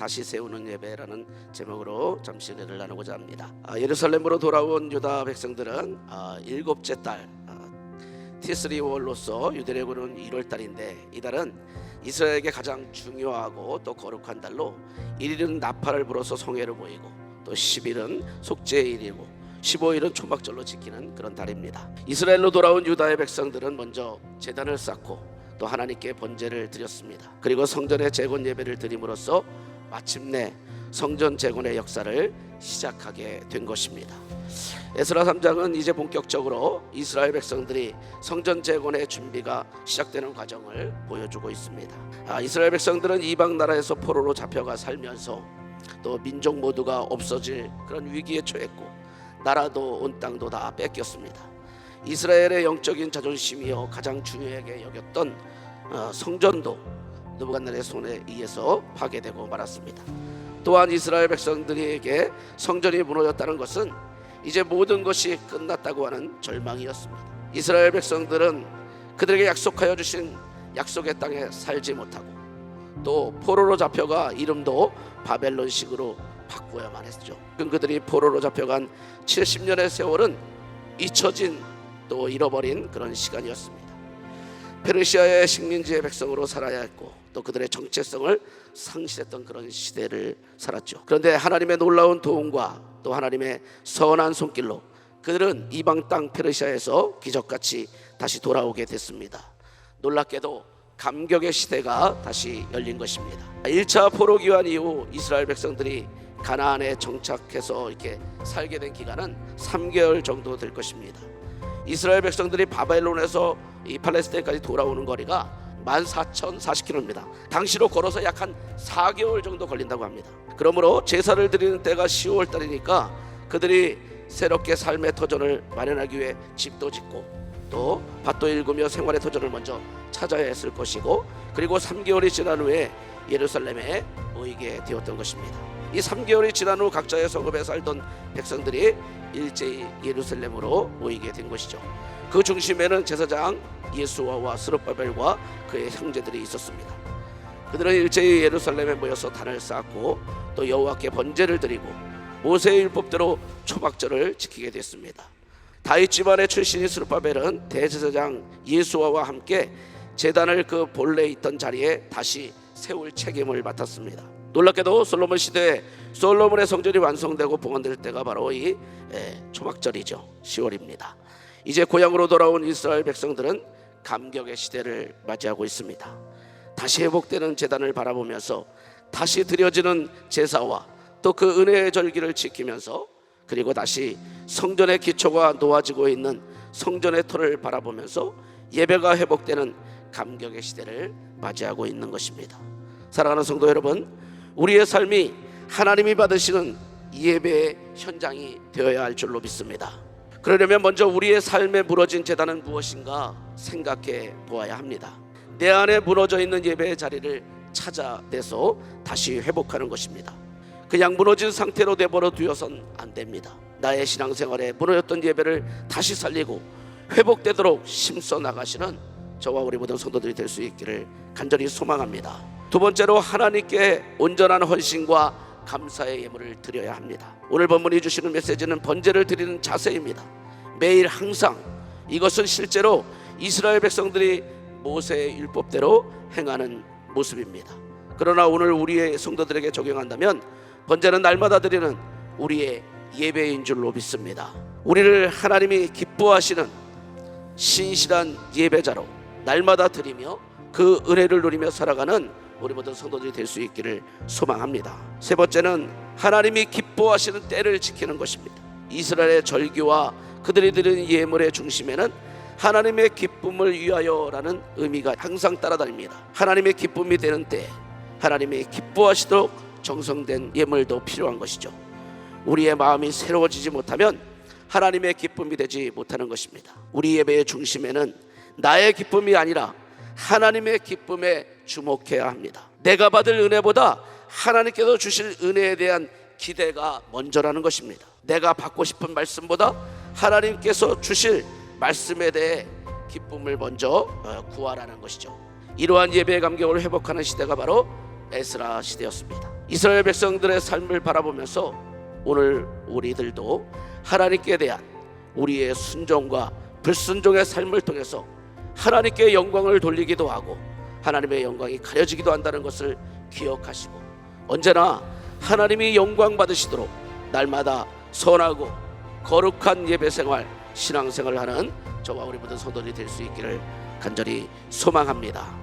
다시 세우는 예배라는 제목으로 잠시 은혜를 나누고자 합니다. 예루살렘으로 돌아온 유다 백성들은 일곱째 달 티스리월로서 유대력으로는 1월달인데, 이달은 이스라엘에게 가장 중요하고 또 거룩한 달로 1일은 나팔을 불어서 성회를 보이고, 또 10일은 속죄의 일이고 15일은 초막절로 지키는 그런 달입니다. 이스라엘로 돌아온 유다의 백성들은 먼저 제단을 쌓고 또 하나님께 번제를 드렸습니다. 그리고 성전의 재건 예배를 드림으로써 마침내 성전 재건의 역사를 시작하게 된 것입니다. 에스라 3장은 이제 본격적으로 이스라엘 백성들이 성전 재건의 준비가 시작되는 과정을 보여주고 있습니다. 이스라엘 백성들은 이방 나라에서 포로로 잡혀가 살면서 또 민족 모두가 없어질 그런 위기에 처했고, 나라도 온 땅도 다 뺏겼습니다. 이스라엘의 영적인 자존심이요 가장 중요하게 여겼던 성전도 느부갓네살의 손에 의해서 파괴되고 말았습니다. 또한 이스라엘 백성들에게 성전이 무너졌다는 것은 이제 모든 것이 끝났다고 하는 절망이었습니다. 이스라엘 백성들은 그들에게 약속하여 주신 약속의 땅에 살지 못하고, 또 포로로 잡혀가 이름도 바벨론식으로 바꾸어야만 했죠. 그들이 포로로 잡혀간 70년의 세월은 잊혀진 또 잃어버린 그런 시간이었습니다. 페르시아의 식민지의 백성으로 살아야 했고, 또 그들의 정체성을 상실했던 그런 시대를 살았죠. 그런데 하나님의 놀라운 도움과 또 하나님의 선한 손길로 그들은 이방 땅 페르시아에서 기적같이 다시 돌아오게 됐습니다. 놀랍게도 감격의 시대가 다시 열린 것입니다. 1차 포로 기환 이후 이스라엘 백성들이 가나안에 정착해서 이렇게 살게 된 기간은 3개월 정도 될 것입니다. 이스라엘 백성들이 바벨론에서 이 팔레스타인까지 돌아오는 거리가 14,040km입니다. 당시로 걸어서 약 한 4개월 정도 걸린다고 합니다. 그러므로 제사를 드리는 때가 10월 달이니까 그들이 새롭게 삶의 터전을 마련하기 위해 집도 짓고 또 밭도 일구며 생활의 터전을 먼저 찾아야 했을 것이고, 그리고 3개월이 지난 후에 예루살렘에 모이게 되었던 것입니다. 이 3개월이 지난 후 각자의 성읍에 살던 백성들이 일제히 예루살렘으로 모이게 된 것이죠. 그 중심에는 제사장 예수아와 스룹바벨과 그의 형제들이 있었습니다. 그들은 일제히 예루살렘에 모여서 단을 쌓고 또 여호와께 번제를 드리고 모세의 율법대로 초막절을 지키게 됐습니다. 다윗 집안의 출신인 스룹바벨은 대제사장 예수아와 함께 제단을 그 본래 있던 자리에 다시 세울 책임을 맡았습니다. 놀랍게도 솔로몬 시대에 솔로몬의 성전이 완성되고 봉헌될 때가 바로 이 초막절이죠. 10월입니다. 이제 고향으로 돌아온 이스라엘 백성들은 감격의 시대를 맞이하고 있습니다. 다시 회복되는 제단을 바라보면서 다시 드려지는 제사와 또 그 은혜의 절기를 지키면서, 그리고 다시 성전의 기초가 놓아지고 있는 성전의 터를 바라보면서 예배가 회복되는 감격의 시대를 맞이하고 있는 것입니다. 사랑하는 성도 여러분, 우리의 삶이 하나님이 받으시는 예배의 현장이 되어야 할 줄로 믿습니다. 그러려면 먼저 우리의 삶에 무너진 제단은 무엇인가 생각해 보아야 합니다. 내 안에 무너져 있는 예배의 자리를 찾아내서 다시 회복하는 것입니다. 그냥 무너진 상태로 내버려 두어선 안 됩니다. 나의 신앙생활에 무너졌던 예배를 다시 살리고 회복되도록 힘써 나가시는 저와 우리 모든 성도들이 될 수 있기를 간절히 소망합니다. 두 번째로, 하나님께 온전한 헌신과 감사의 예물을 드려야 합니다. 오늘 본문이 주시는 메시지는 번제를 드리는 자세입니다. 매일 항상, 이것은 실제로 이스라엘 백성들이 모세의 율법대로 행하는 모습입니다. 그러나 오늘 우리의 성도들에게 적용한다면 번제는 날마다 드리는 우리의 예배인 줄로 믿습니다. 우리를 하나님이 기뻐하시는 신실한 예배자로 날마다 드리며 그 은혜를 누리며 살아가는 우리 모든 성도들이 될 수 있기를 소망합니다. 세 번째는 하나님이 기뻐하시는 때를 지키는 것입니다. 이스라엘의 절기와 그들이 드리는 예물의 중심에는 하나님의 기쁨을 위하여라는 의미가 항상 따라다닙니다. 하나님의 기쁨이 되는 때 하나님이 기뻐하시도록 정성된 예물도 필요한 것이죠. 우리의 마음이 새로워지지 못하면 하나님의 기쁨이 되지 못하는 것입니다. 우리 예배의 중심에는 나의 기쁨이 아니라 하나님의 기쁨에 주목해야 합니다. 내가 받을 은혜보다 하나님께서 주실 은혜에 대한 기대가 먼저라는 것입니다. 내가 받고 싶은 말씀보다 하나님께서 주실 말씀에 대해 기쁨을 먼저 구하라는 것이죠. 이러한 예배의 감격을 회복하는 시대가 바로 에스라 시대였습니다. 이스라엘 백성들의 삶을 바라보면서 오늘 우리들도 하나님께 대한 우리의 순종과 불순종의 삶을 통해서 하나님께 영광을 돌리기도 하고 하나님의 영광이 가려지기도 한다는 것을 기억하시고 언제나 하나님이 영광 받으시도록 날마다 선하고 거룩한 예배생활, 신앙생활을 하는 저와 우리 모든 성도들이 될 수 있기를 간절히 소망합니다.